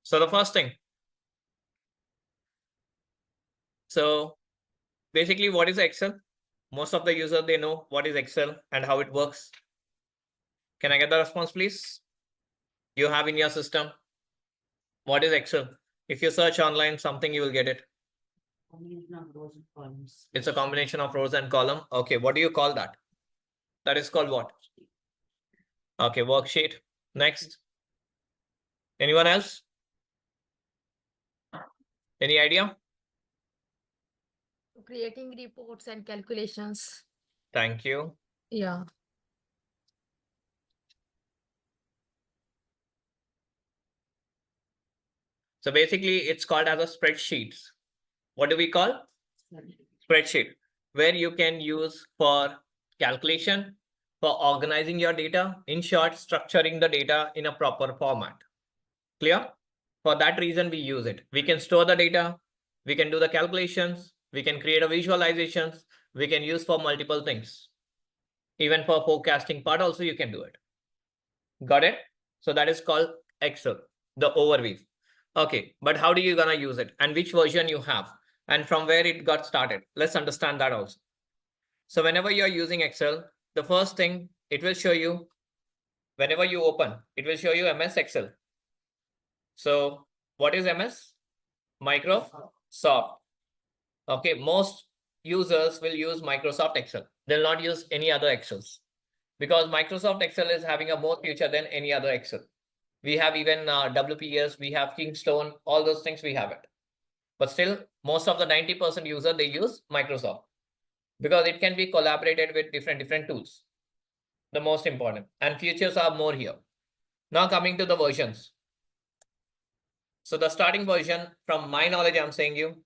So the first thing. So basically, what is Excel? Most of the users, they know what is Excel and how it works. Can I get the response, please? You have in your system. What is Excel? If you search online something, you will get it. Combination of rows and columns. It's a combination of rows and column. Okay, what do you call that? That is called what? Okay, worksheet. Next. Anyone else? Any idea? Creating reports and calculations. Thank you. Yeah. So basically, it's called as a spreadsheet. What do we call? Spreadsheet, where you can use for calculation, for organizing your data, in short, structuring the data in a proper format. Clear? For that reason, we use it. We can store the data, we can do the calculations, we can create a visualizations, we can use for multiple things. Even for forecasting part also, you can do it. Got it? So that is called Excel, the overview. Okay, but how do you gonna use it and which version you have and from where it got started? Let's understand that also. So whenever you're using Excel, the first thing it will show you, whenever you open, it will show you MS Excel. So what is MS? Microsoft. Okay, most users will use Microsoft Excel. They'll not use any other Excels because Microsoft Excel is having a more future than any other Excel. We have even WPS, we have Kingstone, all those things we have it. But still, most of the 90% user, they use Microsoft because it can be collaborated with different tools. The most important and features are more here. Now coming to the versions. So the starting version, from my knowledge, I'm saying you,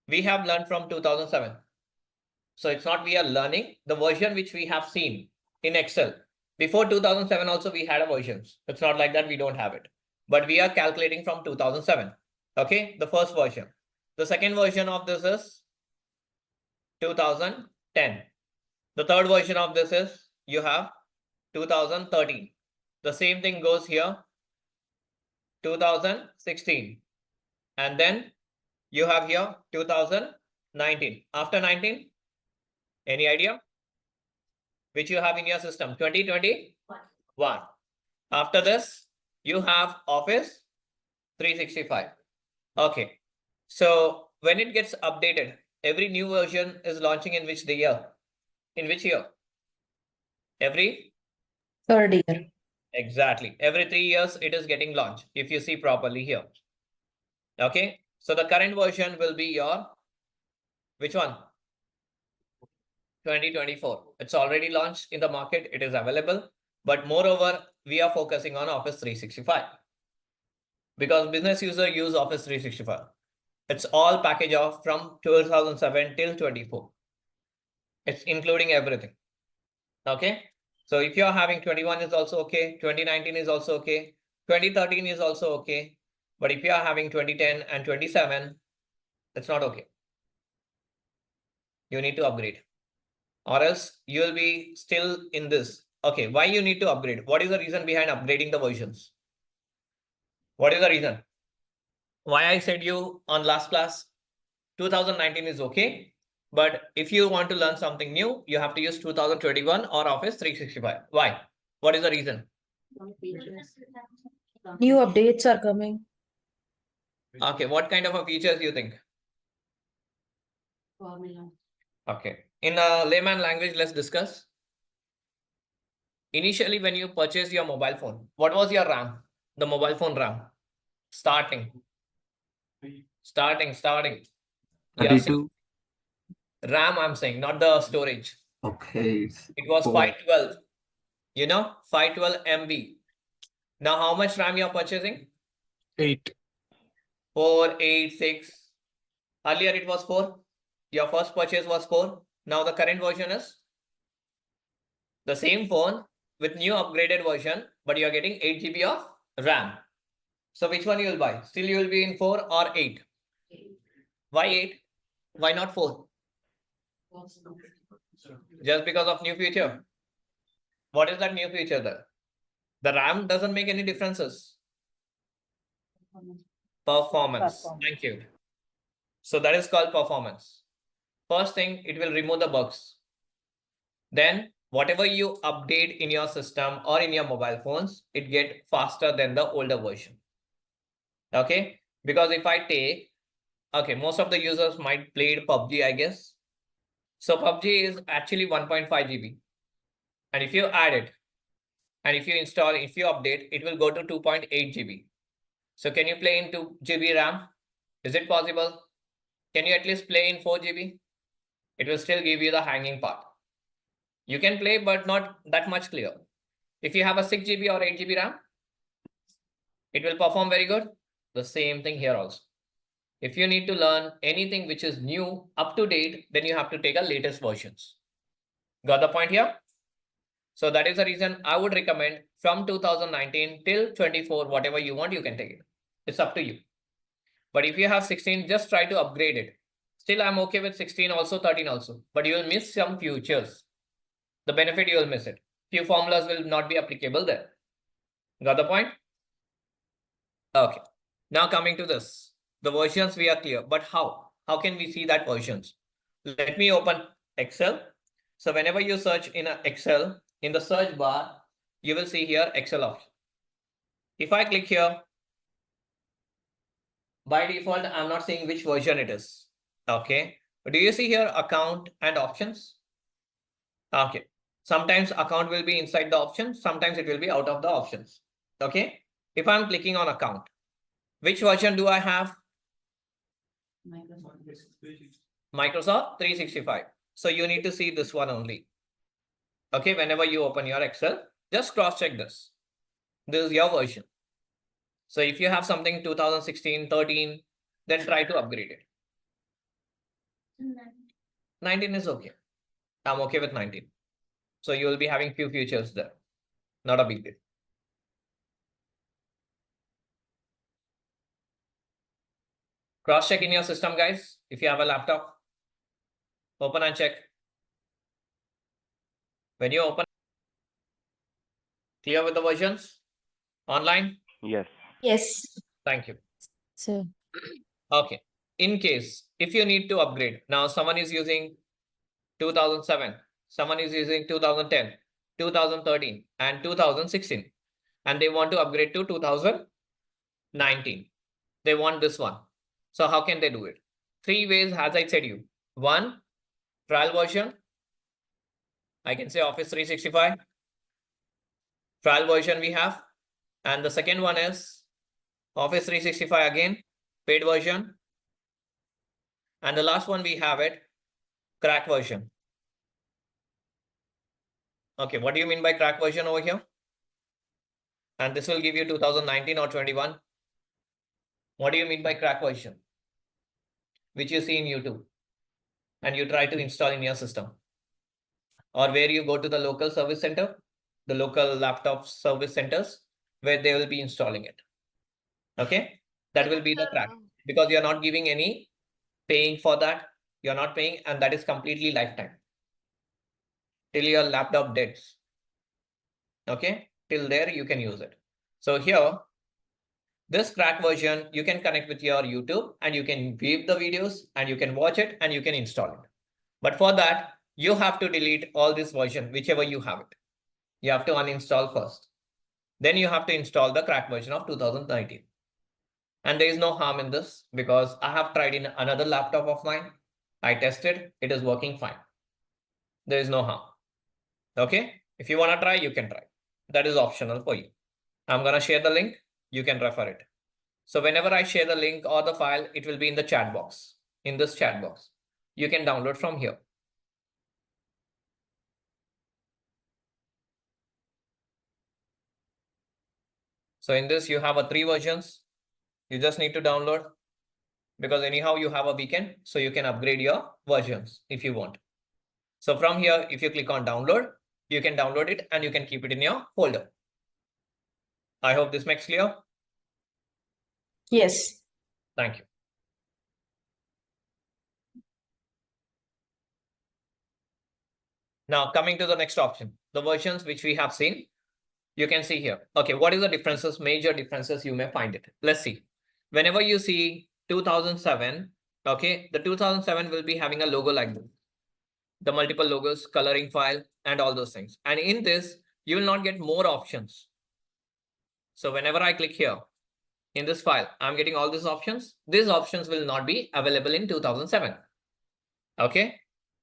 we have learned from 2007. So it's not we are learning the version which we have seen in Excel. Before 2007 also we had a versions. It's not like that we don't have it. But we are calculating from 2007. Okay, the first version. The second version of this is 2010. The third version of this is you have 2013. The same thing goes here, 2016. And then you have here 2019. After 19, any idea? Which you have in your system, 2021. After this, you have Office 365. Okay. So when it gets updated, every new version is launching in which the year? In which year? Every? Third year. Exactly. Every 3 years, it is getting launched, if you see properly here. Okay. So the current version will be your, which one? 2024. It's already launched in the market. It is available. But moreover, we are focusing on Office 365 because business users use Office 365. It's all package of from 2007 till 24. It's including everything. Okay. So if you're having 21 is also okay. 2019 is also okay. 2013 is also okay. But if you are having 2010 and 27, it's not okay. You need to upgrade. Or else you will be still in this. Okay, why you need to upgrade? What is the reason behind upgrading the versions? What is the reason? Why I said you on last class, 2019 is okay. But if you want to learn something new, you have to use 2021 or Office 365. Why? What is the reason? New updates are coming. Okay, what kind of a features you think? Formula. Okay, in a layman language, let's discuss. Initially, when you purchase your mobile phone, what was your RAM? The mobile phone RAM. Starting. Yeah, 32. RAM, I'm saying, not the storage. Okay. It was Four. 512. You know, 512 MB. Now, how much RAM you're purchasing? 8. 4, 8, 6. Earlier, it was 4. Your first purchase was 4. Now, the current version is the same phone with new upgraded version, but you're getting 8 GB of RAM. So, which one you will buy? Still, you will be in 4 or 8. Why 8? Why not 4? Just because of new feature. What is that new feature there? The RAM doesn't make any differences. Performance. Thank you. So that is called performance. First thing, it will remove the bugs. Then whatever you update in your system or in your mobile phones, it get faster than the older version. Okay, because if I take, okay, most of the users might play PUBG, I guess. So PUBG is actually 1.5 GB. And if you add it, and if you install, if you update, it will go to 2.8 GB. So can you play in 2 GB RAM? Is it possible? Can you at least play in 4 GB? It will still give you the hanging part. You can play, but not that much clear. If you have a 6 GB or 8 GB RAM, it will perform very good. The same thing here also. If you need to learn anything which is new, up to date, then you have to take a latest versions. Got the point here? So that is the reason I would recommend from 2019 till 24, whatever you want, you can take it. It's up to you. But if you have 16, just try to upgrade it. Still, I'm okay with 16 also, 13 also. But you will miss some features. The benefit, you will miss it. Few formulas will not be applicable there. Got the point? Okay. Now coming to this. The versions we are clear. But how? How can we see that versions? Let me open Excel. So whenever you search in Excel, in the search bar, you will see here Excel option. If I click here, by default, I'm not seeing which version it is. Okay. But do you see here account and options? Okay. Sometimes account will be inside the options. Sometimes it will be out of the options. Okay. If I'm clicking on account, which version do I have? Microsoft 365. So you need to see this one only. Okay. Whenever you open your Excel, just cross check this. This is your version. So if you have something 2016, 13, then try to upgrade it. 19 is okay. I'm okay with 19. So you will be having few features there. Not a big deal. Cross check in your system, guys. If you have a laptop, open and check. When you open, clear with the versions online? Yes. Yes. Thank you. So, Okay. In case, if you need to upgrade, now someone is using 2007, someone is using 2010, 2013, and 2016, and they want to upgrade to 2019. They want this one. So how can they do it? 3 ways, as I said you. One, trial version. I can say Office 365. Trial version we have. And the second one is Office 365 again, paid version. And the last one we have it, crack version. Okay, what do you mean by crack version over here? And this will give you 2019 or 21. What do you mean by crack version? Which you see in YouTube and you try to install in your system. Or where you go to the local service center, the local laptop service centers, where they will be installing it. Okay, that will be the crack, because you're not giving any paying for that. You're not paying, and that is completely lifetime till your laptop deads. Okay, till there you can use it. So here, this crack version, you can connect with your YouTube and you can view the videos and you can watch it and you can install it. But for that, you have to delete all this version, whichever you have it. You have to uninstall first. Then you have to install the crack version of 2019. And there is no harm in this because I have tried in another laptop of mine. I tested, it is working fine. There is no harm. Okay, if you want to try, you can try. That is optional for you. I'm going to share the link. You can refer it. So whenever I share the link or the file, it will be in the chat box, in this chat box. You can download from here. So in this, you have a 3 versions. You just need to download because anyhow you have a weekend, so you can upgrade your versions if you want. So from here, if you click on download, you can download it and you can keep it in your folder. I hope this makes clear. yes. Thank you. Now coming to the next option, the versions which we have seen, you can see here. Okay, what is the differences, major differences you may find it? Let's see. whenever you see 2007, okay, the 2007 will be having a logo like this, the multiple logos, coloring file, and all those things. And in this, you will not get more options. So whenever I click here in this file, I'm getting all these options. These options will not be available in 2007. Okay.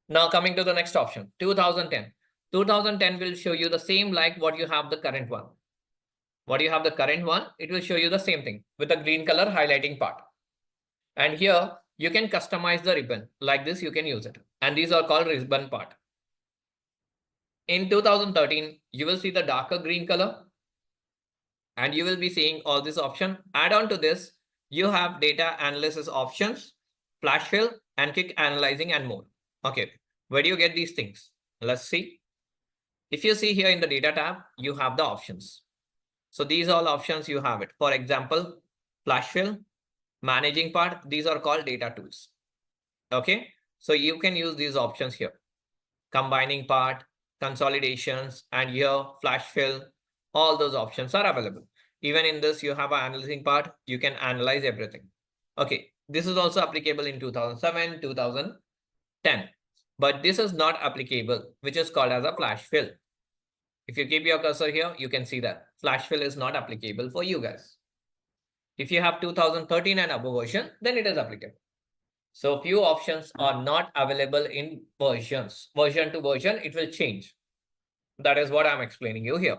Now coming to the next option, 2010. 2010 will show you the same like what you have the current one. What you have the current one, it will show you the same thing with a green color highlighting part. And here you can customize the ribbon like this. You can use it. And these are called ribbon part. In 2013, you will see the darker green color and you will be seeing all this option. Add on to this, you have data analysis options, flash fill, and quick analyzing and more. Okay, where do you get these things? Let's see. If you see here in the data tab, you have the options. So these all options you have it. For example, flash fill, managing part, these are called data tools. Okay, so you can use these options here. Combining part, consolidations, and here flash fill, all those options are available. Even in this, you have an analyzing part, you can analyze everything. Okay, this is also applicable in 2007, 2010, but this is not applicable, which is called as a flash fill. If you keep your cursor here, you can see that flash fill is not applicable for you guys. If you have 2013 and above version, then it is applicable. So few options are not available in versions. Version to version, it will change. That is what I'm explaining you here.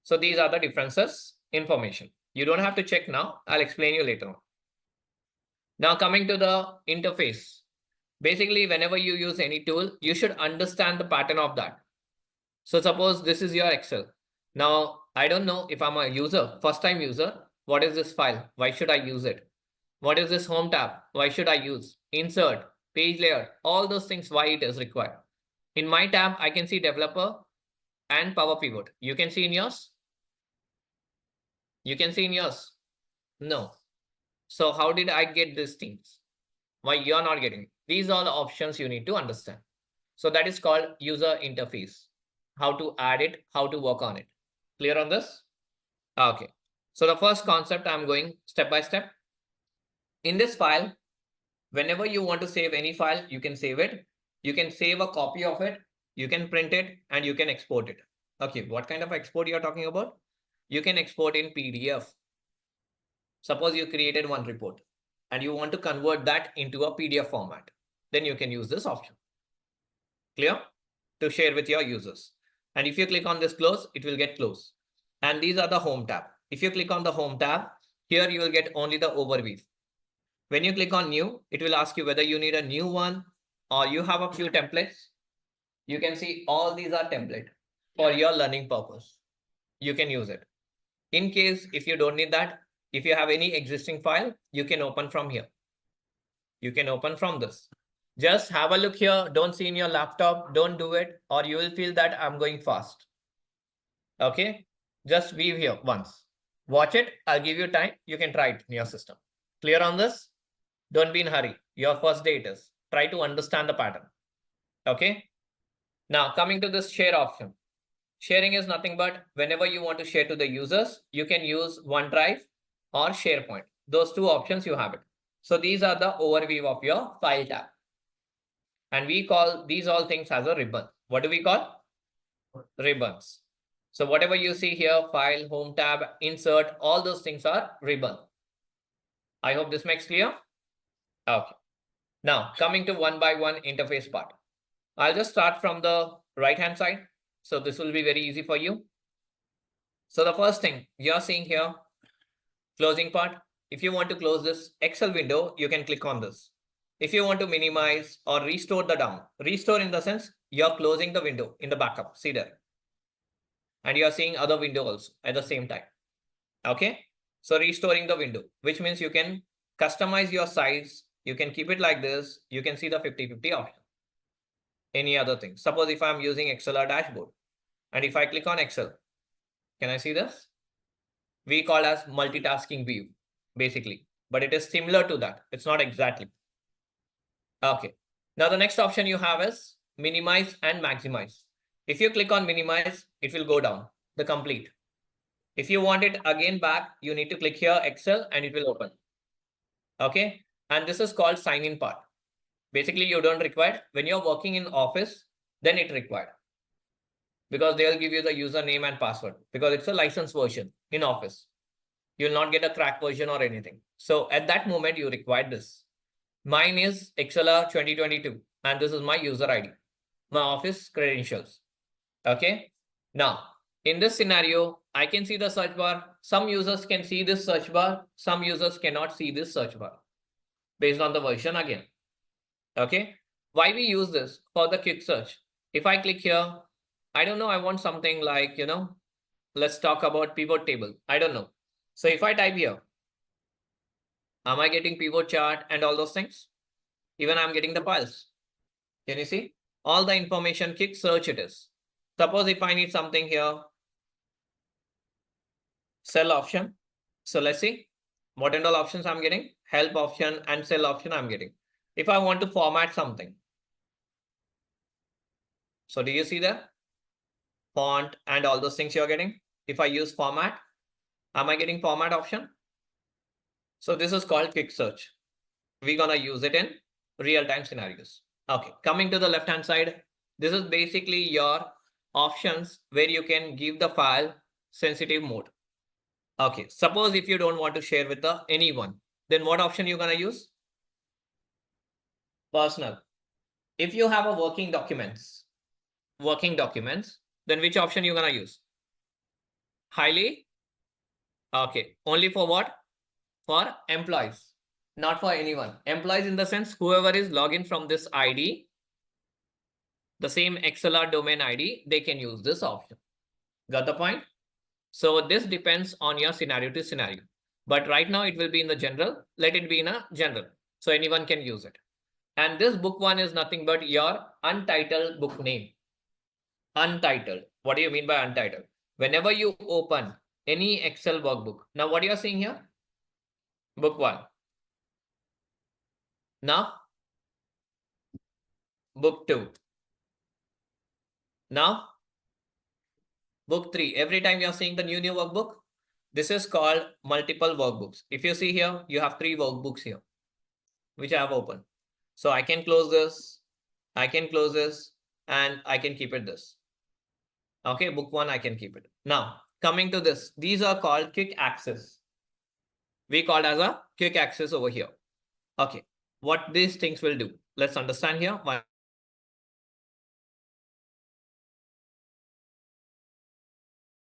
So these are the differences information. You don't have to check now. I'll explain you later on. Now coming to the interface. Basically, whenever you use any tool, you should understand the pattern of that. So suppose this is your Excel. Now, I don't know if I'm a user, first time user. What is this file? Why should I use it? What is this home tab? Why should I use? Insert, page layout, all those things, why it is required. In my tab, I can see developer and power pivot. You can see in yours? You can see in yours? No. So how did I get these things? Why you're not getting it? These are the options you need to understand. So that is called user interface. How to add it, how to work on it. Clear on this? Okay. So the first concept, I'm going step by step. In this file, whenever you want to save any file, you can save it. You can save a copy of it. You can print it and you can export it. Okay, what kind of export you're talking about? You can export in PDF. Suppose you created one report and you want to convert that into a PDF format. Then you can use this option. Clear? To share with your users. And if you click on this close, it will get closed. And these are the home tab. If you click on the home tab, here you will get only the overview. When you click on new, it will ask you whether you need a new one or you have a few templates. You can see all these are template for your learning purpose. You can use it. In case if you don't need that, if you have any existing file, you can open from here. You can open from this. Just have a look here. Don't see in your laptop. Don't do it or you will feel that I'm going fast. Okay. Just view here once. Watch it. I'll give you time. You can try it in your system. Clear on this? Don't be in a hurry. Your first day it is. Try to understand the pattern. Okay. Now coming to this share option. Sharing is nothing but whenever you want to share to the users, you can use OneDrive or SharePoint. Those two options you have it. So these are the overview of your file tab. And we call these all things as a ribbon. What do we call? Ribbons. So whatever you see here, file, home tab, insert, all those things are ribbon. I hope this makes clear. Okay. Now coming to one by one interface part. I'll just start from the right hand side. So this will be very easy for you. So the first thing you're seeing here, closing part. If you want to close this Excel window, you can click on this. If you want to minimize or restore the down, restore in the sense you're closing the window in the backup. See there. And you're seeing other window also at the same time. Okay. So restoring the window, which means you can customize your size. You can keep it like this. You can see the 50-50 option. Any other thing. Suppose if I'm using Excel or dashboard and if I click on Excel, can I see this? We call as multitasking view basically, but it is similar to that. It's not exactly. Okay. Now the next option you have is minimize and maximize. If you click on minimize, it will go down the complete. If you want it again back, you need to click here Excel and it will open. Okay. And this is called sign in part. Basically, you don't require when you're working in office, then it required. Because they'll give you the username and password because it's a licensed version in office. You'll not get a crack version or anything. So at that moment, you require this. Mine is XLR 2022 and this is my user ID, my office credentials. Okay. Now, in this scenario, I can see the search bar. Some users can see this search bar. Some users cannot see this search bar based on the version again. Okay. Why we use this for the quick search? If I click here, I don't know, I want something like, let's talk about pivot table. I don't know. So if I type here, am I getting pivot chart and all those things? Even I'm getting the files. Can you see? All the information, quick search it is. Suppose if I need something here, cell option. So let's see what and all options I'm getting. Help option and cell option I'm getting. If I want to format something. So do you see that? Font and all those things you're getting. If I use format, am I getting format option? So this is called quick search. We're gonna use it in real-time scenarios. Okay, coming to the left-hand side, this is basically your options where you can give the file sensitive mode. Okay, suppose if you don't want to share with anyone, then what option you're gonna use? Personal. If you have a working documents, then which option you're gonna use? Highly. Okay, only for what? For employees, not for anyone. Employees in the sense whoever is login from this ID, the same XLR domain ID, they can use this option. Got the point? So this depends on your scenario to scenario. But right now it will be in the general. Let it be in a general. So anyone can use it. And this book one is nothing but your untitled book name. Untitled. What do you mean by untitled? Whenever you open any Excel workbook. Now what you are seeing here? Book one. Now, book two. Now, book three. Every time you're seeing the new workbook, this is called multiple workbooks. If you see here, you have 3 workbooks here, which I have opened. So I can close this, I can close this, and I can keep it this. Okay, book one, I can keep it. Now, coming to this, these are called quick access. We call it as a quick access over here. Okay, what these things will do? Let's understand here.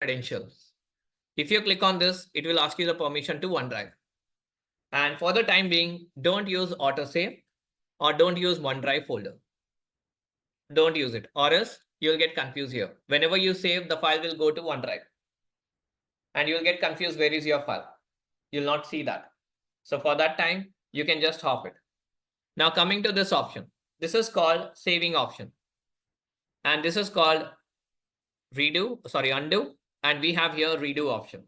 Credentials. If you click on this, it will ask you the permission to OneDrive. And for the time being, don't use autosave or don't use OneDrive folder. Don't use it, or else you'll get confused here. Whenever you save, the file will go to OneDrive. And you'll get confused where is your file. You'll not see that. So for that time, you can just hop it. Now coming to this option, this is called saving option. And this is called undo. And we have here redo option.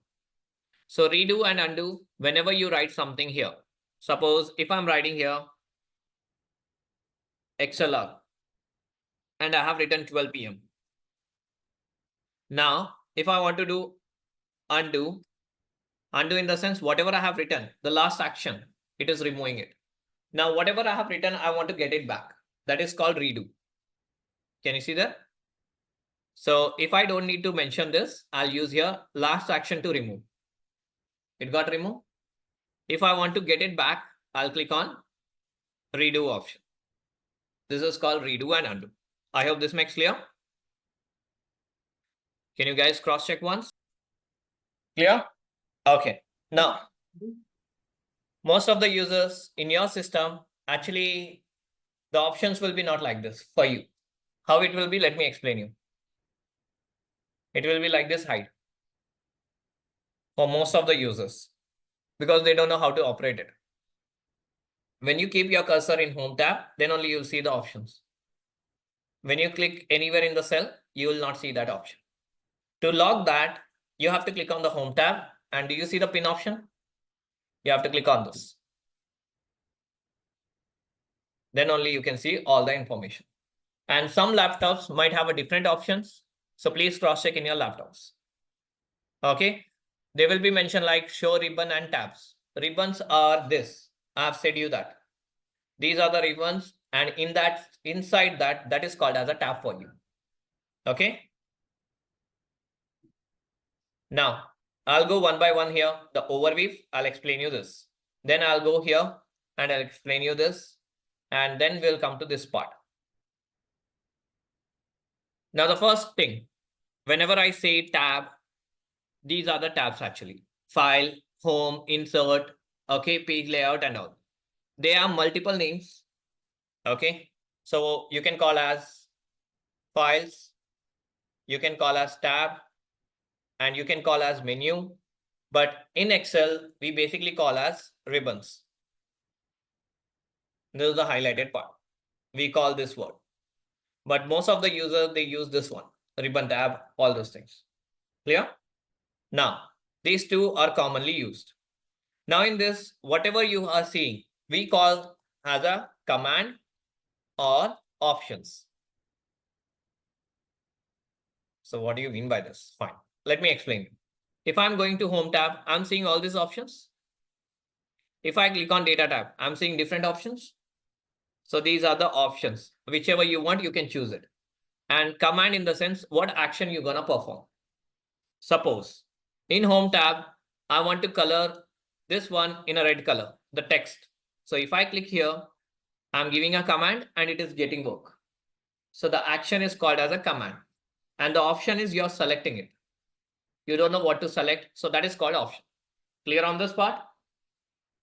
So redo and undo, whenever you write something here. Suppose if I'm writing here, XLR, and I have written 12 p.m. Now, if I want to do undo in the sense, whatever I have written, the last action, it is removing it. Now, whatever I have written, I want to get it back. That is called redo. Can you see that? So if I don't need to mention this, I'll use here last action to remove. It got removed. If I want to get it back, I'll click on redo option. This is called redo and undo. I hope this makes clear. Can you guys cross check once? Clear? Okay. Now, most of the users in your system, actually, the options will be not like this for you. How it will be, let me explain you. It will be like this height for most of the users because they don't know how to operate it. When you keep your cursor in home tab, then only you'll see the options. When you click anywhere in the cell, you will not see that option. To log that, you have to click on the home tab. And do you see the pin option? You have to click on this. Then only you can see all the information. And some laptops might have a different options. So please cross check in your laptops. Okay. They will be mentioned like show ribbon and tabs. Ribbons are this. I have said you that. These are the ribbons, and inside that is called as a tab for you. Okay. Now I'll go one by one here. The overview, I'll explain you this. Then I'll go here and I'll explain you this. And then we'll come to this part. Now the first thing, whenever I say tab, these are the tabs actually. File, home, insert, okay, page layout and all. They have multiple names. Okay. So you can call as files, you can call as tab, and you can call as menu. But in Excel, we basically call as ribbons. This is the highlighted part. We call this word. But most of the users, they use this one, ribbon tab, all those things. Clear? Now, these two are commonly used. Now in this, whatever you are seeing, we call as a command or options. So what do you mean by this? Fine. Let me explain. If I'm going to home tab, I'm seeing all these options. If I click on data tab, I'm seeing different options. So these are the options. Whichever you want, you can choose it. And command in the sense, what action you're gonna perform. Suppose in home tab, I want to color this one in a red color, the text. So if I click here, I'm giving a command and it is getting work. So the action is called as a command. And the option is you're selecting it. You don't know what to select. So that is called option. Clear on this part?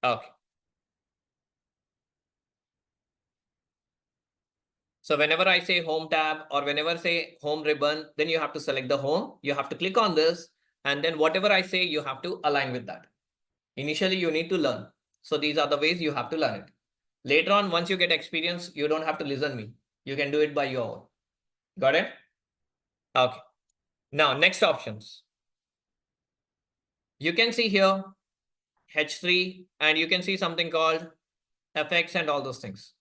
Okay. So whenever I say home tab or whenever I say home ribbon, then you have to select the home. You have to click on this. And then whatever I say, you have to align with that. Initially, you need to learn. So these are the ways you have to learn it. Later on, once you get experience, you don't have to listen me. You can do it by your own. Got it? Okay. Now, next options. You can see here H3 and you can see something called FX and all those things.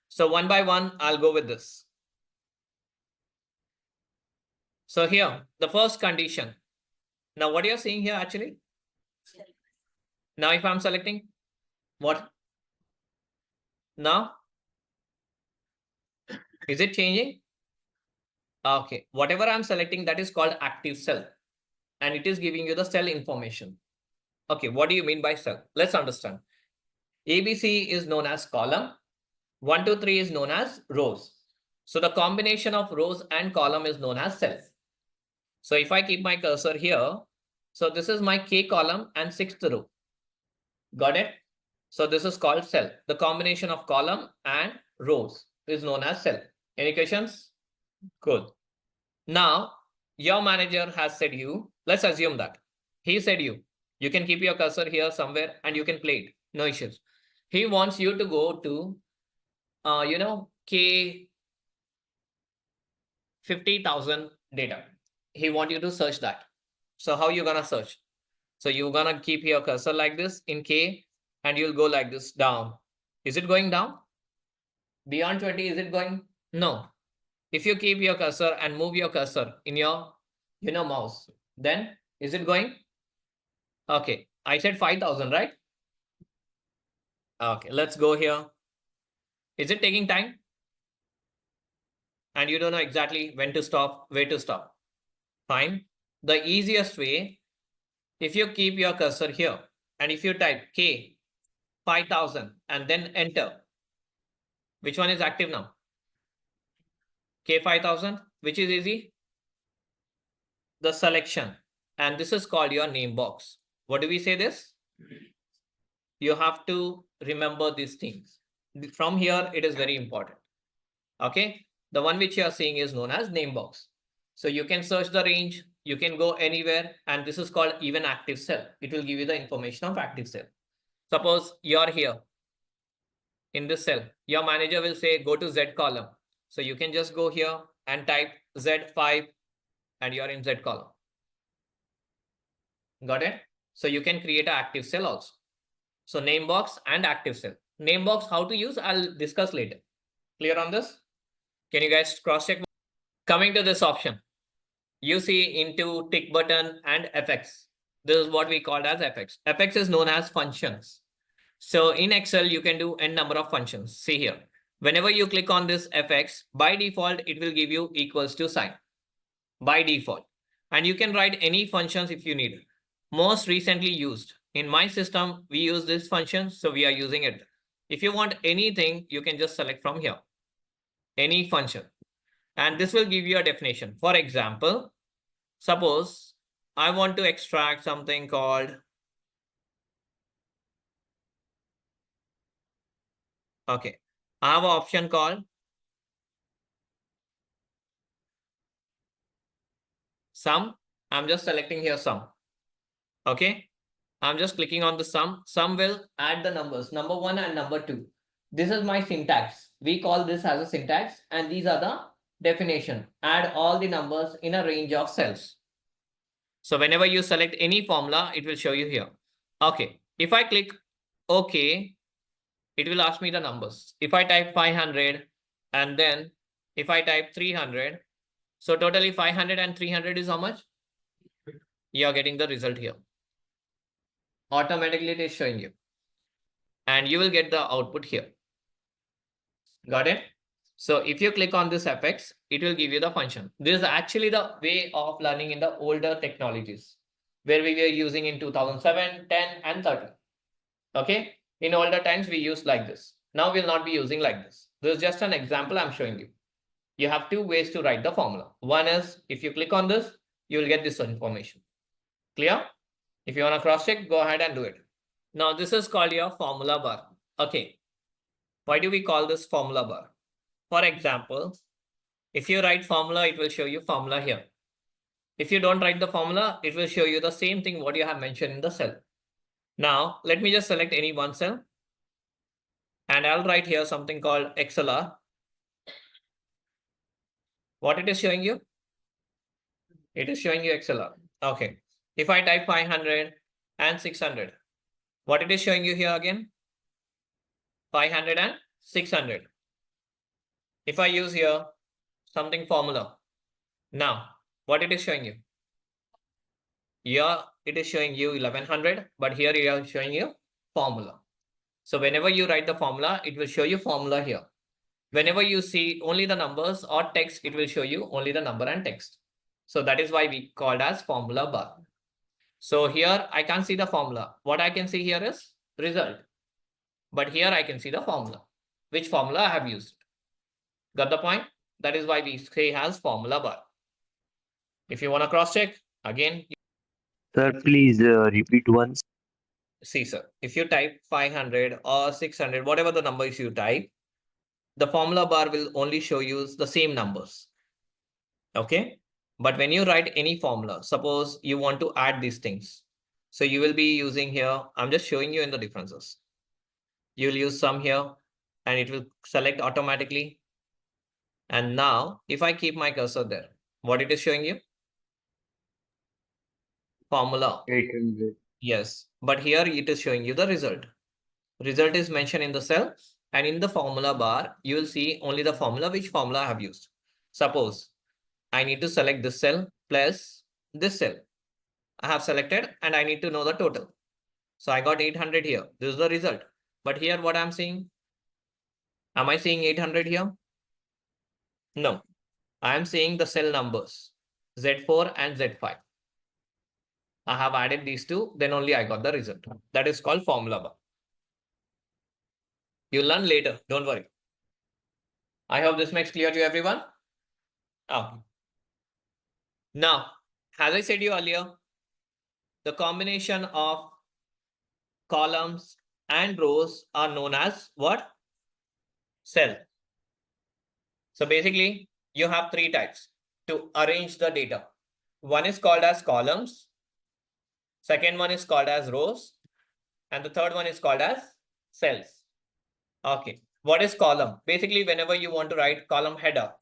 So one by one, I'll go with this. So here, the first condition. Now what you're seeing here actually? Now if I'm selecting, what? Now? Is it changing? Okay, whatever I'm selecting, that is called active cell. And it is giving you the cell information. Okay, what do you mean by cell? Let's understand. ABC is known as column. 1, 2, 3 is known as rows. So the combination of rows and column is known as cell. So if I keep my cursor here, so this is my K column and 6th row. Got it? So this is called cell. The combination of column and rows is known as cell. Any questions? Good. Now, your manager has said you, let's assume that. He said you can keep your cursor here somewhere and you can play it. No issues. He wants you to go to, K 50,000 data. He wants you to search that. So how you gonna search? So you're gonna keep your cursor like this in K and you'll go like this down. Is it going down? Beyond 20, is it going? No. If you keep your cursor and move your cursor in your, mouse, then is it going? Okay, I said 5,000, right? Okay, let's go here. Is it taking time? And you don't know exactly when to stop, where to stop. Fine. The easiest way, if you keep your cursor here and if you type K 5,000 and then enter, which one is active now? K 5,000, which is easy? The selection. And this is called your name box. What do we say this? You have to remember these things. From here, it is very important. Okay. The one which you are seeing is known as name box. So you can search the range. You can go anywhere. And this is called even active cell. It will give you the information of active cell. Suppose you're here in this cell. Your manager will say, go to Z column. So you can just go here and type Z5 and you're in Z column. Got it? So you can create an active cell also. So name box and active cell. Name box, how to use, I'll discuss later. Clear on this? Can you guys cross check? Coming to this option, you see into tick button and FX. This is what we call as fx. Fx is known as functions. So in Excel, you can do n number of functions. See here. Whenever you click on this fx, by default, it will give you equals to sign. By default. And you can write any functions if you need. Most recently used. In my system, we use this function, so we are using it. If you want anything, you can just select from here. Any function. And this will give you a definition. For example, suppose I want to extract something called, okay, I have an option called sum. I'm just selecting here sum. Okay. I'm just clicking on the sum. Sum will add the numbers, number 1 and number 2. This is my syntax. We call this as a syntax, and these are the definition. Add all the numbers in a range of cells. So whenever you select any formula, it will show you here. Okay. If I click OK, it will ask me the numbers. If I type 500 and then if I type 300, so totally 500 and 300 is how much? You are getting the result here. Automatically it is showing you. And you will get the output here. Got it? So if you click on this fx, it will give you the function. This is actually the way of learning in the older technologies where we were using in 2007, 10 and 13. Okay. In older times, we used like this. Now we'll not be using like this. This is just an example I'm showing you. You have two ways to write the formula. One is if you click on this, you will get this information. Clear? If you want to cross check, go ahead and do it. Now this is called your formula bar. Okay. Why do we call this formula bar? For example, if you write formula, it will show you formula here. If you don't write the formula, it will show you the same thing what you have mentioned in the cell. Now, let me just select any one cell. And I'll write here something called XLR. What it is showing you? It is showing you XLR. Okay. If I type 500 and 600, what it is showing you here again? 500 and 600. If I use here something formula, now what it is showing you? Here it is showing you 1100, but here it is showing you formula. So whenever you write the formula, it will show you formula here. Whenever you see only the numbers or text, it will show you only the number and text. So that is why we called as formula bar. So here I can't see the formula. What I can see here is result. But here I can see the formula. Which formula I have used. Got the point? That is why we say as formula bar. If you want to cross check, again. Sir, please repeat once. See, sir, if you type 500 or 600, whatever the numbers you type, the formula bar will only show you the same numbers. Okay. But when you write any formula, suppose you want to add these things. So you will be using here, I'm just showing you in the differences. You'll use sum here and it will select automatically. And now if I keep my cursor there, what it is showing you? Formula. 800. Yes. But here it is showing you the result. Result is mentioned in the cell, and in the formula bar, you will see only the formula, which formula I have used. Suppose I need to select this cell plus this cell. I have selected and I need to know the total. So I got 800 here. This is the result. But here what I'm seeing? Am I seeing 800 here? No. I am seeing the cell numbers Z4 and Z5. I have added these two, then only I got the result. That is called formula bar. You'll learn later, don't worry. I hope this makes clear to everyone. Okay. Now, as I said you earlier, the combination of columns and rows are known as what? Cell. So basically, you have three types to arrange the data. One is called as columns. Second one is called as rows. And the third one is called as cells. Okay. What is column? Basically, whenever you want to write column header,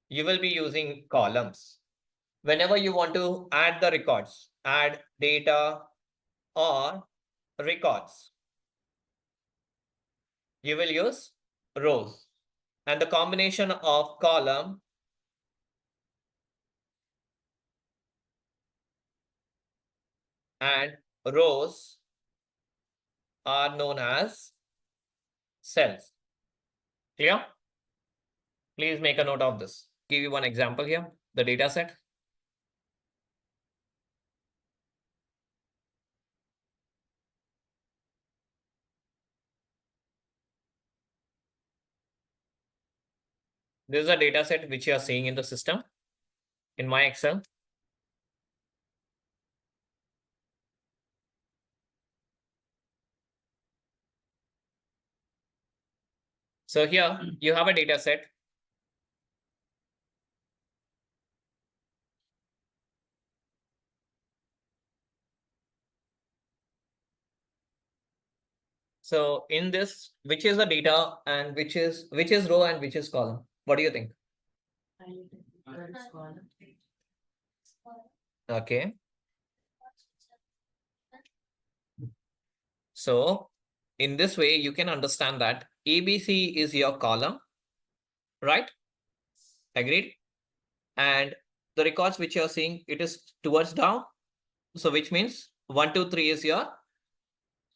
you will be using columns. Whenever you want to add the records, add data or records, you will use rows. And the combination of column and rows are known as cells. Clear? Please make a note of this. Give you one example here, the data set. This is a data set which you are seeing in the system in my Excel. So here you have a data set. So in this, which is the data and which is row and which is column? What do you think? Okay. So in this way, you can understand that ABC is your column, right? Agreed? And the records which you're seeing, it is towards down. So which means 1, 2, 3 is your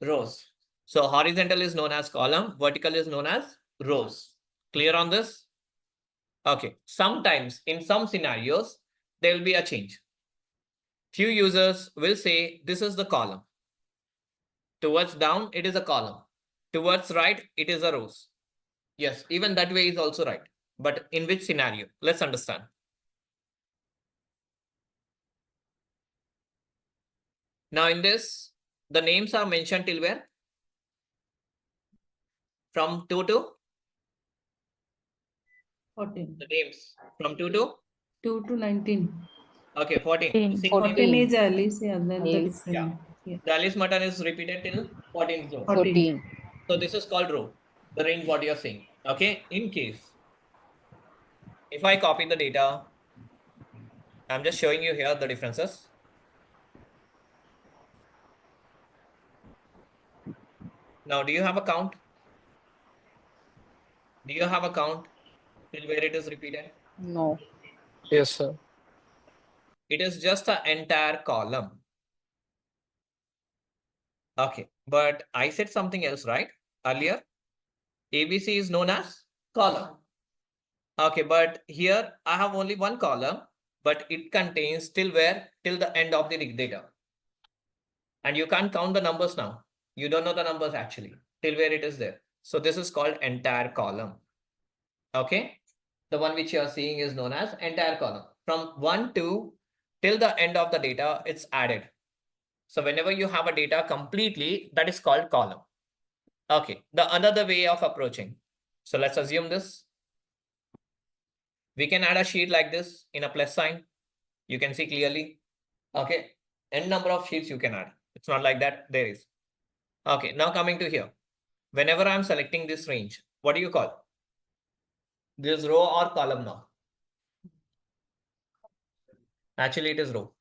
rows. So horizontal is known as column, vertical is known as rows. Clear on this? Okay. Sometimes in some scenarios, there will be a change. Few users will say this is the column. Towards down, it is a column. Towards right, it is a rows. Yes, even that way is also right. But in which scenario? Let's understand. Now in this, the names are mentioned till where? From 2 to? 14. The names. From 2 to? 2 to 19. Okay, 14. 14. See, 14 is Alice, yeah, then the Alice. different. Yeah. the Alice mutton is repeated till 14th row. 14. So this is called row, the range what you're seeing. Okay, in case, if I copy the data, I'm just showing you here the differences. Now, do you have a count? Do you have a count till where it is repeated? No. Yes, sir. It is just the entire column. Okay, but I said something else, right? Earlier, ABC is known as column. Okay, but here I have only one column, but it contains till where? Till the end of the data. And you can't count the numbers now. You don't know the numbers actually, till where it is there. So this is called entire column. Okay. The one which you are seeing is known as entire column. From 1 to till the end of the data, it's added. So whenever you have a data completely, that is called column. Okay. The another way of approaching. So let's assume this. We can add a sheet like this in a plus sign. You can see clearly. Okay. N number of sheets you can add. It's not like that. There is. Okay. Now coming to here. Whenever I'm selecting this range, what do you call? This row or column now? Actually, it is row.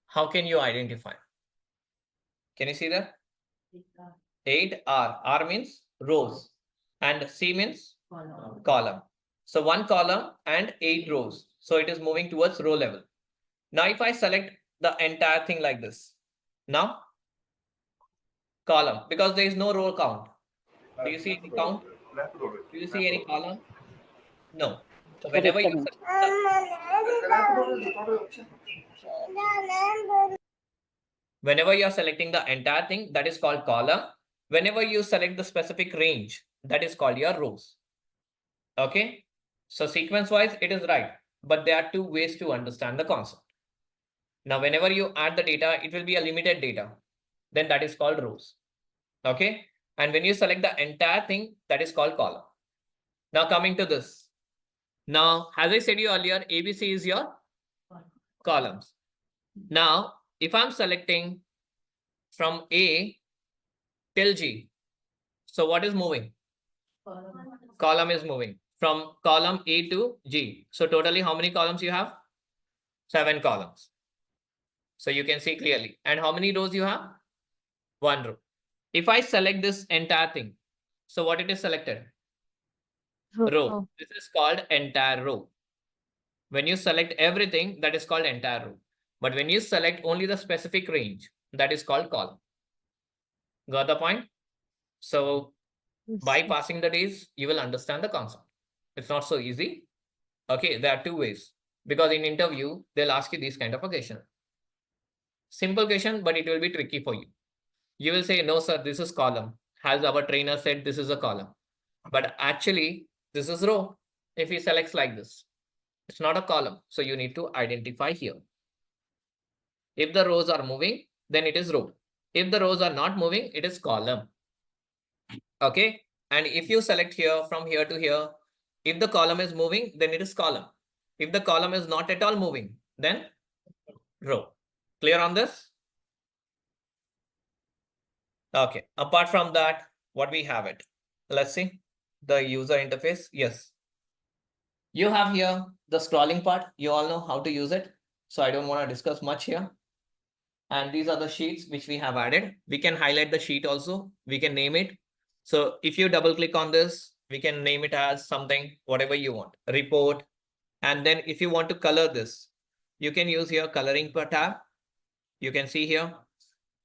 How can you identify? Can you see that? 8R. R means rows and C means column. So one column and 8 rows. So it is moving towards row level. Now if I select the entire thing like this, now column, because there is no row count. Do you see any count? Do you see any column? No. So whenever you select whenever you are selecting the entire thing, that is called column. Whenever you select the specific range, that is called your rows. Okay. So sequence wise, it is right. But there are two ways to understand the concept. Now, whenever you add the data, it will be a limited data. Then that is called rows. Okay. And when you select the entire thing, that is called column. Now coming to this. Now, as I said you earlier, ABC is your columns. Now, if I'm selecting from A till G, so what is moving? Column is moving from column A to G. So totally how many columns you have? 7 columns. So you can see clearly. And how many rows you have? 1 row. If I select this entire thing, so what it is selected? Row. This is called entire row. When you select everything, that is called entire row. But when you select only the specific range, that is called column. Got the point? So by passing the days, you will understand the concept. It's not so easy. Okay, there are two ways. Because in interview, they'll ask you this kind of a question. Simple question, but it will be tricky for you. You will say, no, sir, this is column. Has our trainer said this is a column? But actually, this is row. If he selects like this, it's not a column. So you need to identify here. If the rows are moving, then it is row. If the rows are not moving, it is column. Okay. And if you select here from here to here, if the column is moving, then it is column. If the column is not at all moving, then row. Clear on this? Okay. Apart from that, what we have it? Let's see the user interface. Yes. You have here the scrolling part. You all know how to use it. So I don't want to discuss much here. And these are the sheets which we have added. We can highlight the sheet also. We can name it. So if you double click on this, we can name it as something, whatever you want, report. And then if you want to color this, you can use here coloring per tab. You can see here.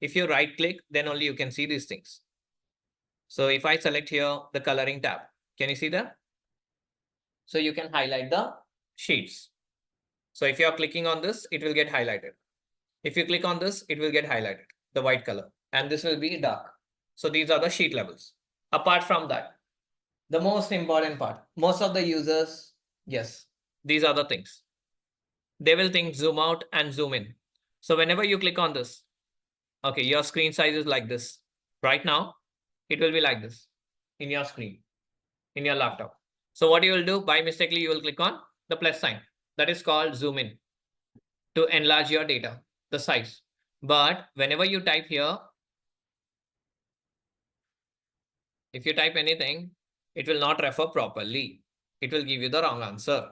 If you right click, then only you can see these things. So if I select here the coloring tab, can you see that? So you can highlight the sheets. So if you are clicking on this, it will get highlighted. If you click on this, it will get highlighted, the white color, and this will be dark. So these are the sheet levels. Apart from that, the most important part, most of the users, yes, these are the things. They will think zoom out and zoom in. So whenever you click on this, okay, your screen size is like this. Right now, it will be like this in your screen, in your laptop. So what you will do, by mistakenly, you will click on the plus sign. That is called zoom in to enlarge your data, the size. But whenever you type here, if you type anything, it will not refer properly. It will give you the wrong answer.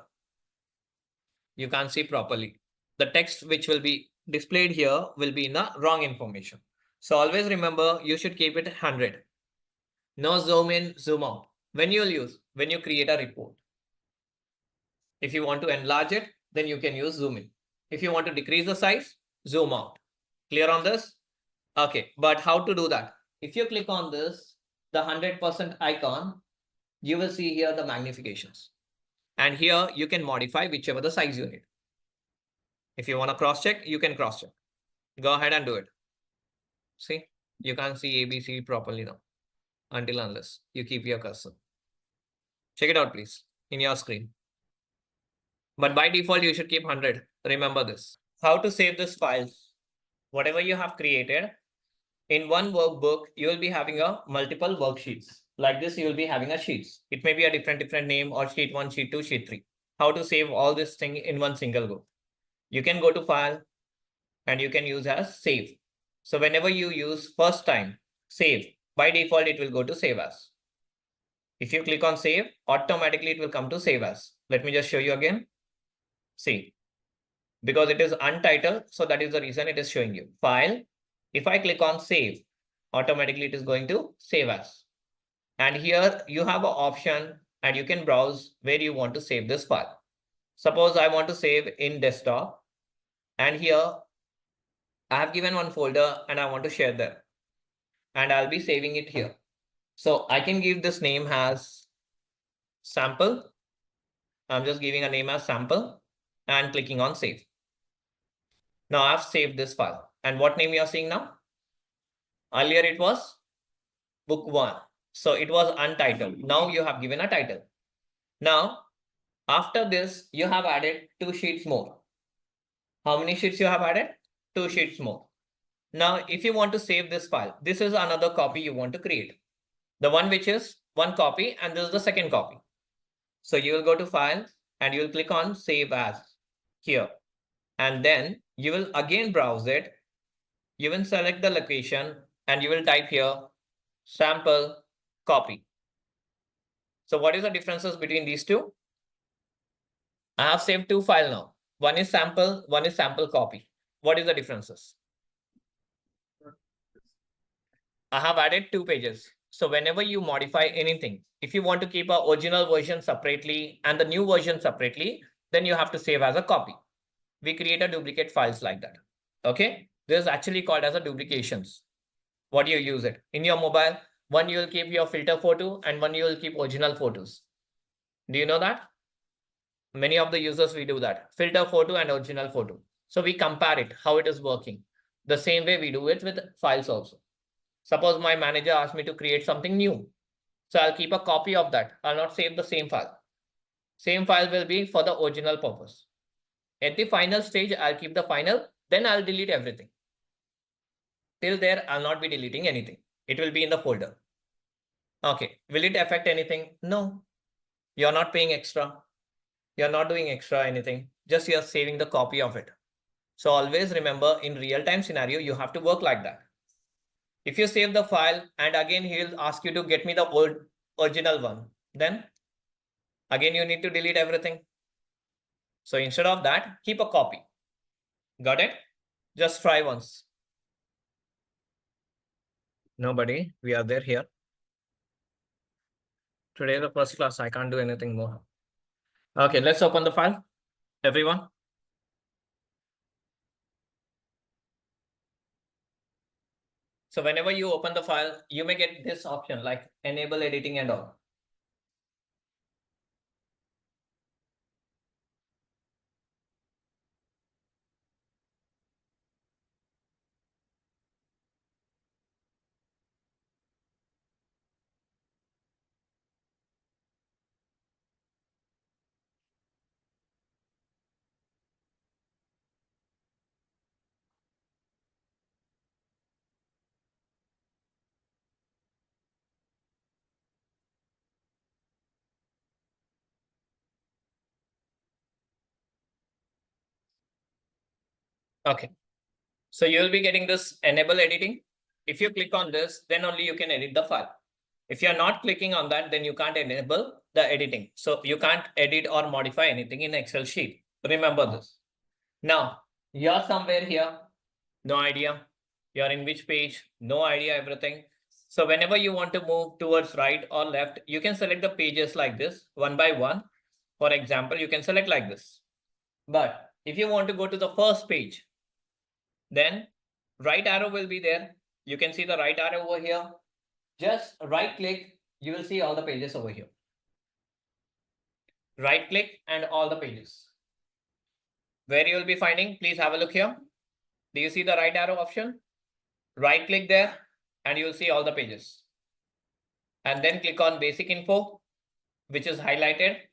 You can't see properly. The text which will be displayed here will be in the wrong information. So always remember, you should keep it 100. No zoom in, zoom out. When you create a report. If you want to enlarge it, then you can use zoom in. If you want to decrease the size, zoom out. Clear on this? Okay, but how to do that? If you click on this, the 100% icon, you will see here the magnifications. And here you can modify whichever the size you need. If you want to cross check, you can cross check. Go ahead and do it. See, you can't see ABC properly now until unless you keep your cursor. Check it out, please, in your screen. But by default, you should keep 100. Remember this. How to save this files? Whatever you have created, in one workbook, you will be having a multiple worksheets. Like this, you will be having a sheets. It may be a different name or sheet 1, sheet 2, sheet 3. How to save all this thing in one single go? You can go to file and you can use as save. So whenever you use first time save, by default, it will go to save as. If you click on save, automatically it will come to save as. Let me just show you again. See, because it is untitled, so that is the reason it is showing you. File, if I click on save, automatically it is going to save as. And here you have an option and you can browse where you want to save this file. Suppose I want to save in desktop, and here I have given one folder and I want to share there, and I'll be saving it here. So I can give this name as sample. I'm just giving a name as sample and clicking on save. Now I've saved this file. And what name you are seeing now? Earlier it was book 1. So it was untitled. Now you have given a title. Now, after this, you have added 2 sheets more. How many sheets you have added? 2 sheets more. Now, if you want to save this file, this is another copy you want to create. The one which is one copy, and this is the second copy. So you will go to file and you will click on save as here. And then you will again browse it. You will select the location and you will type here sample copy. So what is the differences between these two? I have saved 2 files now. One is sample copy. What is the differences? I have added 2 pages. So whenever you modify anything, if you want to keep a original version separately and the new version separately, then you have to save as a copy. we create a duplicate files like that. Okay, this is actually called as a duplications. What do you use it? In your mobile, one you will keep your filter photo and one you will keep original photos. Do you know that? Many of the users, we do that. Filter photo and original photo. So we compare it, how it is working. The same way we do it with files also. Suppose my manager asked me to create something new. So I'll keep a copy of that. I'll not save the same file. Same file will be for the original purpose. At the final stage, I'll keep the final, then I'll delete everything. Till there, I'll not be deleting anything. It will be in the folder. Okay, will it affect anything? No, you're not paying extra. You're not doing extra anything, just you're saving the copy of it. So always remember, in real-time scenario, you have to work like that. If you save the file and again he'll ask you to get me the old original one, then again you need to delete everything. So instead of that, keep a copy. Got it? Just try once. Nobody, we are there here. Today the first class, I can't do anything more. Okay, let's open the file, everyone. So whenever you open the file, you may get this option like enable editing and all. Okay, so you'll be getting this enable editing. If you click on this, then only you can edit the file. If you're not clicking on that, then you can't enable the editing. So you can't edit or modify anything in Excel sheet. Remember this. Now, you're somewhere here, no idea. You're in which page, no idea everything. So whenever you want to move towards right or left, you can select the pages like this, one by one. For example, you can select like this. But if you want to go to the first page, then right arrow will be there. You can see the right arrow over here. Just right click, you will see all the pages over here. Right click and all the pages. Where you will be finding, please have a look here. Do you see the right arrow option? Right click there and you will see all the pages. And then click on basic info, which is highlighted.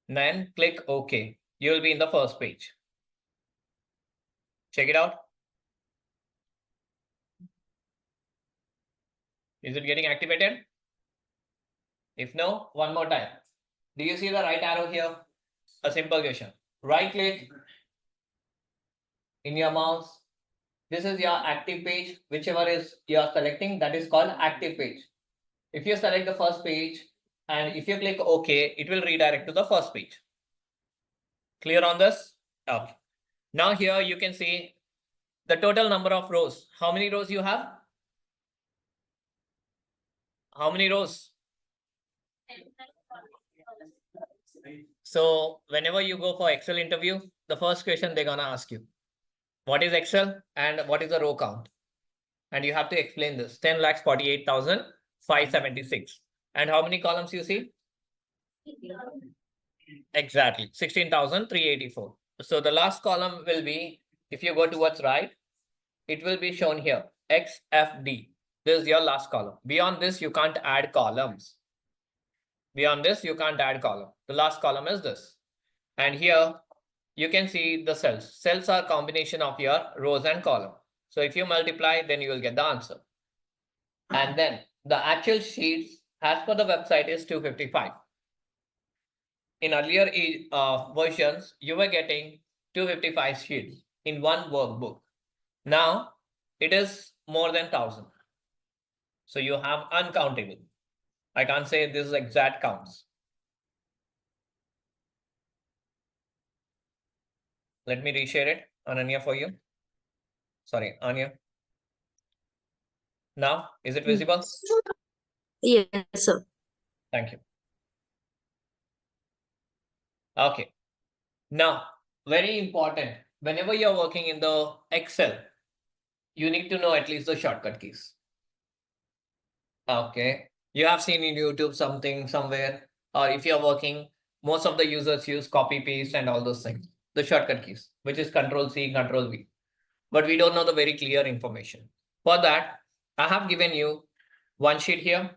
Then click OK. You will be in the first page. Check it out. Is it getting activated? If no, one more time. Do you see the right arrow here? A simple question. Right click in your mouse. This is your active page. Whichever is you are selecting, that is called active page. If you select the first page and if you click OK, it will redirect to the first page. Clear on this? Okay. Now here you can see the total number of rows. How many rows you have? How many rows? So whenever you go for Excel interview, the first question they're gonna ask you, what is Excel and what is the row count? And you have to explain this, 10,48,576. And how many columns you see? Exactly, 16,384. So the last column will be, if you go towards right, it will be shown here, XFD. This is your last column. Beyond this, you can't add columns. Beyond this, you can't add column. The last column is this. And here, you can see the cells. Cells are combination of your rows and column. So if you multiply, then you will get the answer. And then the actual sheets as per the website is 255. In earlier versions, you were getting 255 sheets in one workbook. Now, it is more than 1,000. So you have uncountable. I can't say this is exact counts. Let me reshare it, Ananya, for you. Sorry, Anya. Now, is it visible? Yes, sir. Thank you. Okay. Now, very important. whenever you're working in the Excel, you need to know at least the shortcut keys. Okay. You have seen in YouTube something somewhere, or if you're working, most of the users use copy paste and all those things, the shortcut keys, which is Control C, Control V. But we don't know the very clear information. For that, I have given you one sheet here,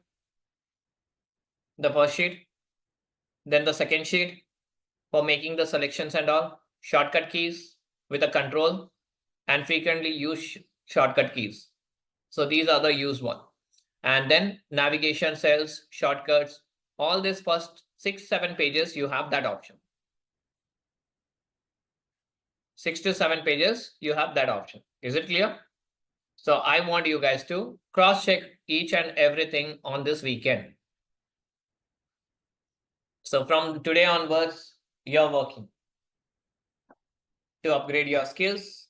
the first sheet, then the second sheet for making the selections and all, shortcut keys with a control and frequently used shortcut keys. So these are the used one. And then navigation cells, shortcuts, all this first 6-7 pages, you have that option. 6 to 7 pages, you have that option. Is it clear? So I want you guys to cross-check each and everything on this weekend. So from today onwards, you're working to upgrade your skills,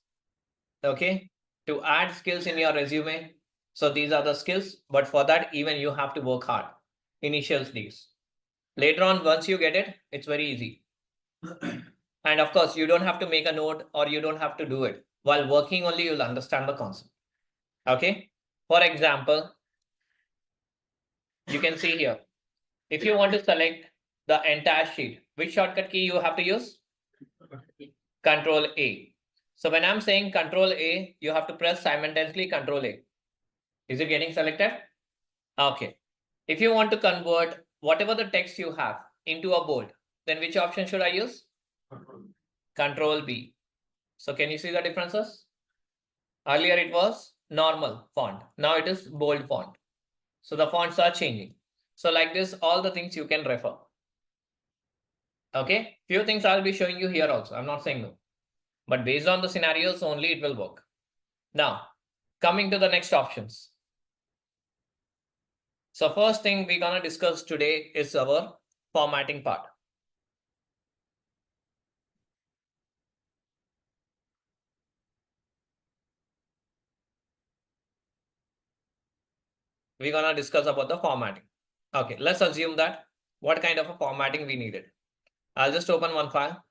okay? To add skills in your resume. So these are the skills, but for that, even you have to work hard. Initial days. Later on, once you get it, it's very easy. And of course, you don't have to make a note or you don't have to do it. While working only, you'll understand the concept. Okay. For example, you can see here, if you want to select the entire sheet, which shortcut key you have to use? Control A. So when I'm saying Control A, you have to press simultaneously Control A. Is it getting selected? Okay. If you want to convert whatever the text you have into a bold, then which option should I use? Control B. So can you see the differences? Earlier it was normal font. Now it is bold font. So the fonts are changing. So like this, all the things you can refer. Okay. Few things I'll be showing you here also. I'm not saying no. But based on the scenarios only, it will work. Now, coming to the next options. So first thing we're going to discuss today is our formatting part. We're going to discuss about the formatting. Okay, let's assume that what kind of a formatting we needed. I'll just open one file.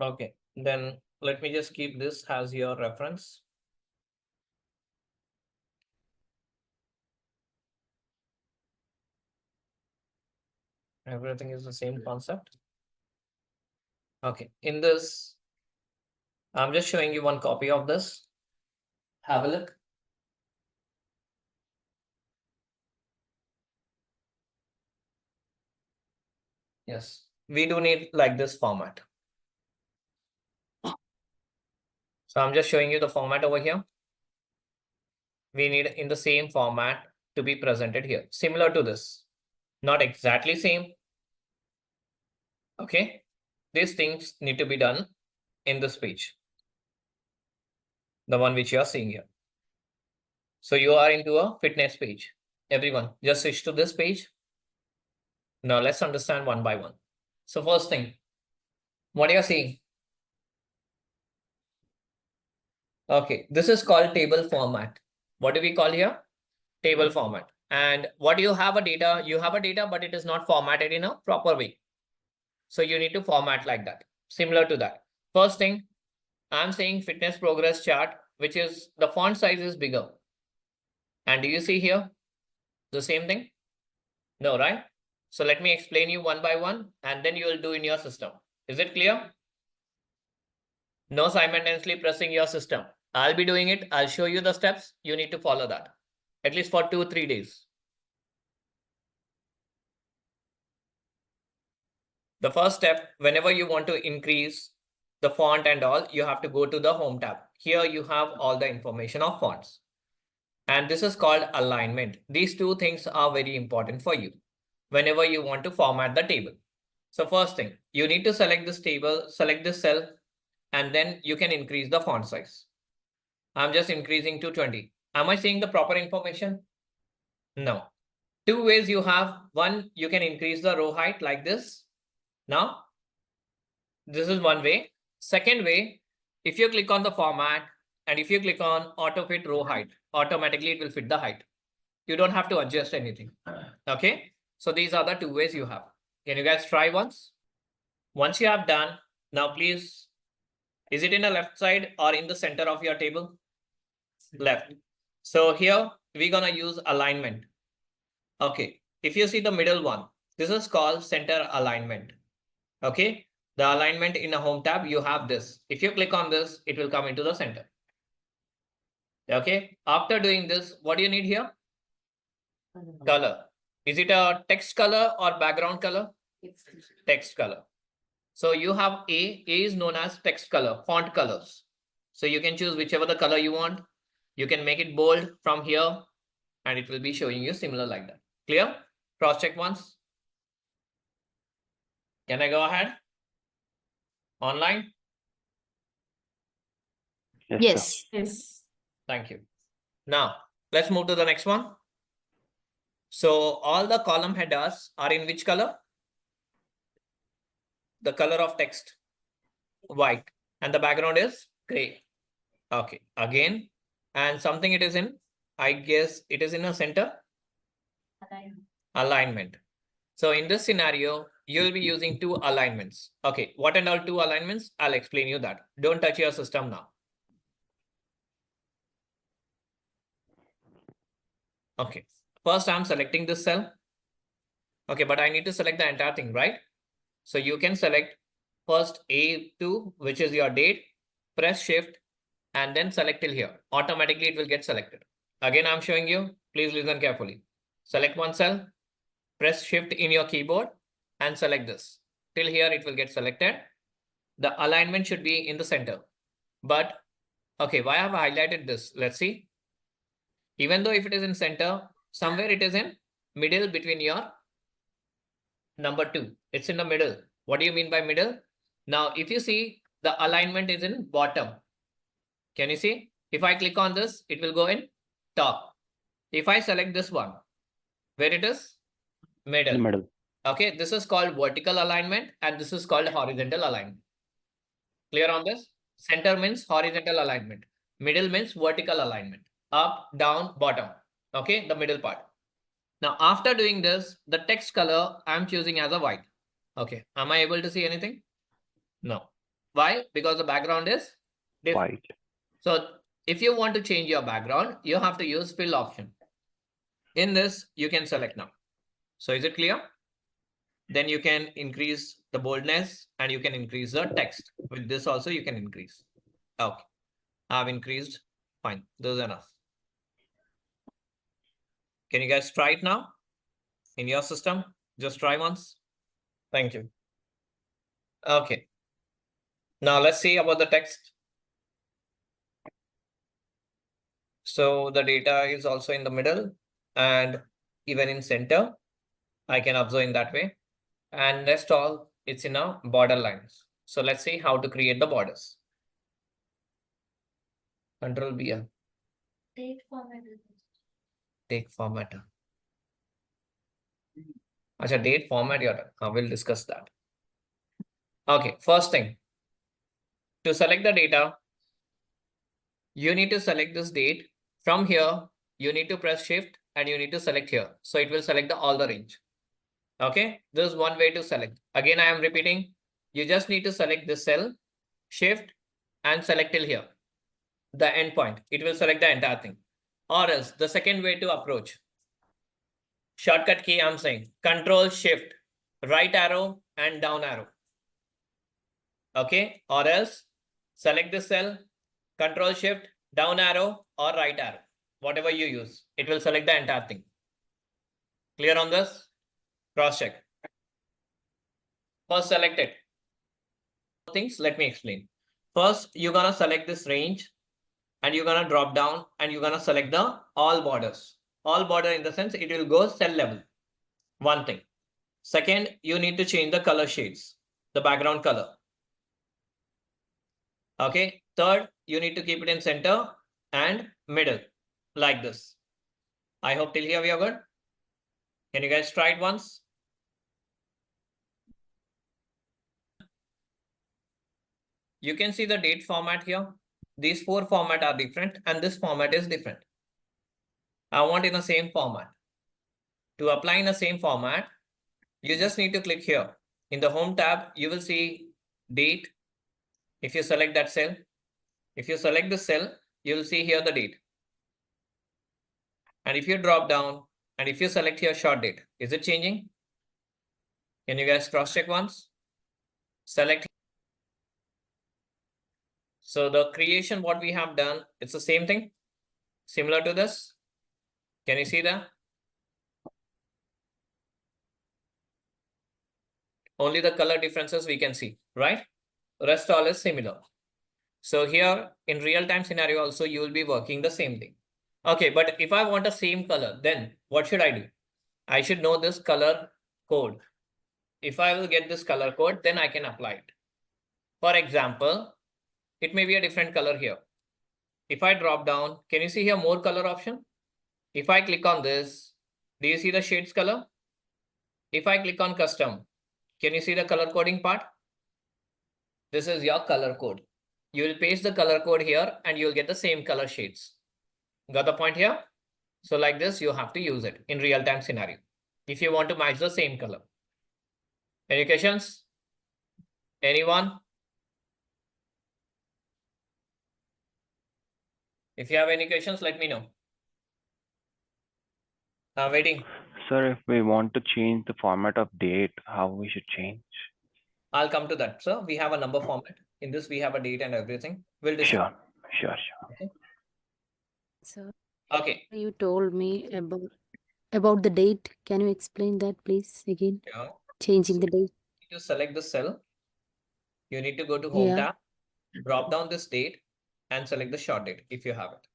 Okay, then let me just keep this as your reference. Everything is the same concept. Okay, in this, I'm just showing you one copy of this. Have a look. Yes, we do need like this format. So I'm just showing you the format over here. We need in the same format to be presented here, similar to this. Not exactly same. Okay, these things need to be done in this page. The one which you are seeing here. So you are into a fitness page. Everyone, just switch to this page. Now let's understand one by one. So first thing, what you're seeing. Okay, this is called table format. What do we call here? Table format. And what you have a data, but it is not formatted in a proper way. So you need to format like that, similar to that. First thing, I'm saying fitness progress chart, which is the font size is bigger. And do you see here the same thing? No, right? So let me explain you one by one, and then you will do in your system. Is it clear? No simultaneously pressing your system. I'll be doing it. I'll show you the steps. You need to follow that at least for 2 or 3 days. The first step, whenever you want to increase the font and all, you have to go to the home tab. Here you have all the information of fonts. And this is called alignment. These two things are very important for you whenever you want to format the table. So first thing, you need to select this table, select this cell, and then you can increase the font size. I'm just increasing to 20. Am I seeing the proper information? No. Two ways you have. One, you can increase the row height like this. Now, this is one way. Second way, if you click on the format and if you click on auto fit row height, automatically it will fit the height. You don't have to adjust anything. Okay. So these are the two ways you have. Can you guys try once? Once you have done, now please, is it in the left side or in the center of your table? Left. So here we're gonna use alignment. Okay. If you see the middle one, this is called center alignment. Okay. The alignment in a home tab, you have this. If you click on this, it will come into the center. Okay. After doing this, what do you need here? Color. Is it a text color or background color? Text color. So you have A. A is known as text color, font colors. So you can choose whichever the color you want. You can make it bold from here and it will be showing you similar like that. Clear? Cross check once. Can I go ahead? Online? Yes, sir. Yes. Yes. Thank you. Now, let's move to the next one. So all the column headers are in which color? The color of text, white, and the background is gray. Okay, again, and something it is in, I guess it is in a center. Alignment. So in this scenario, you'll be using two alignments. Okay, what and all two alignments? I'll explain you that. Don't touch your system now. Okay, first I'm selecting this cell. Okay, but I need to select the entire thing, right? So you can select first A2, which is your date, press shift, and then select till here. Automatically it will get selected. Again, I'm showing you, please listen carefully. Select one cell, press shift in your keyboard and select this. Till here it will get selected. The alignment should be in the center. But, okay, why have I highlighted this? Let's see. Even though if it is in center, somewhere it is in middle between your number 2. It's in the middle. What do you mean by middle? Now, if you see, the alignment is in bottom. Can you see? If I click on this, it will go in top. If I select this one, where it is? In Middle. the middle. Okay, this is called vertical alignment and this is called horizontal alignment. Clear on this? Center means horizontal alignment. Middle means vertical alignment. Up, down, bottom. Okay, the middle part. Now, after doing this, the text color I'm choosing as a white. Okay, am I able to see anything? No. Why? Because the background is different. White. So if you want to change your background, you have to use fill option. In this, you can select now. So is it clear? Then you can increase the boldness and you can increase the text. With this also you can increase. Okay, I've increased. Fine, this is enough. Can you guys try it now? In your system, just try once. Thank you. Okay. Now let's see about the text. So the data is also in the middle and even in center. I can observe in that way. And rest all, it's in a border lines. So let's see how to create the borders. Control B. Date format. Take formatter. Acha, date format here. We'll discuss that. Okay, first thing. To select the data, you need to select this date. From here, you need to press shift and you need to select here. So it will select all the range. Okay, this is one way to select. Again, I am repeating. You just need to select this cell, shift and select till here. The endpoint. It will select the entire thing. Or else the second way to approach. Shortcut key I'm saying Control Shift, right arrow and down arrow. Okay, or else select this cell, Control Shift, down arrow or right arrow, whatever you use, it will select the entire thing. Clear on this? Cross check. First select it. Things, let me explain. First, you're gonna select this range and you're gonna drop down and you're gonna select the all borders. All border in the sense it will go cell level. One thing. Second, you need to change the color shades, the background color. Okay. Third, you need to keep it in center and middle like this. I hope till here we are good. Can you guys try it once? You can see the date format here. These four formats are different and this format is different. I want in the same format. To apply in the same format, you just need to click here. In the home tab, you will see date. If you select that cell, if you select the cell, you will see here the date. And if you drop down and if you select here short date, is it changing? Can you guys cross check once? Select. So the creation, what we have done, it's the same thing, similar to this. Can you see that? Only the color differences we can see, right? Rest all is similar. So here in real-time scenario also, you will be working the same thing. Okay, but if I want a same color, then what should I do? I should know this color code. If I will get this color code, then I can apply it. For example, it may be a different color here. If I drop down, can you see here more color option? If I click on this, do you see the shades color? If I click on custom, can you see the color coding part? This is your color code. You will paste the color code here and you'll get the same color shades. Got the point here? So like this, you have to use it in real-time scenario if you want to match the same color. Any questions? Anyone? If you have any questions, let me know. I'm waiting. Sir, if we want to change the format of date, how we should change? I'll come to that, sir. We have a number format. In this, we have a date and everything. We'll discuss. Sure. Okay. Sir, Okay. you told me about the date. Can you explain that, please, again? Yeah. Changing the date. To select the cell, you need to go to home tab, drop down this date and select the short date if you have it.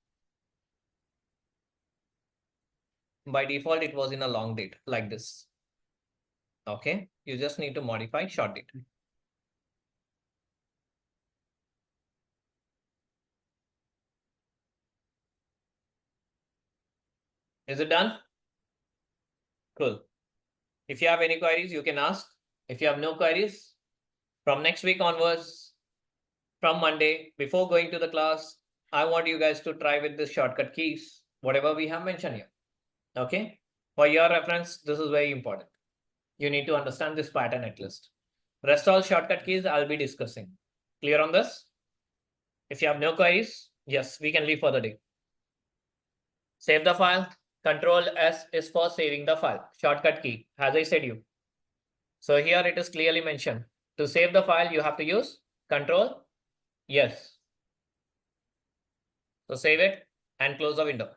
By default, it was in a long date like this. Okay, you just need to modify short date. Is it done? Cool. If you have any queries, you can ask. If you have no queries, from next week onwards, from Monday, before going to the class, I want you guys to try with the shortcut keys, whatever we have mentioned here. Okay. For your reference, this is very important. You need to understand this pattern at least. Rest all shortcut keys I'll be discussing. Clear on this? If you have no queries, yes, we can leave for the day. Save the file. Control S is for saving the file. Shortcut key, as I said you. So here it is clearly mentioned. To save the file, you have to use Control. Yes. So save it and close the window.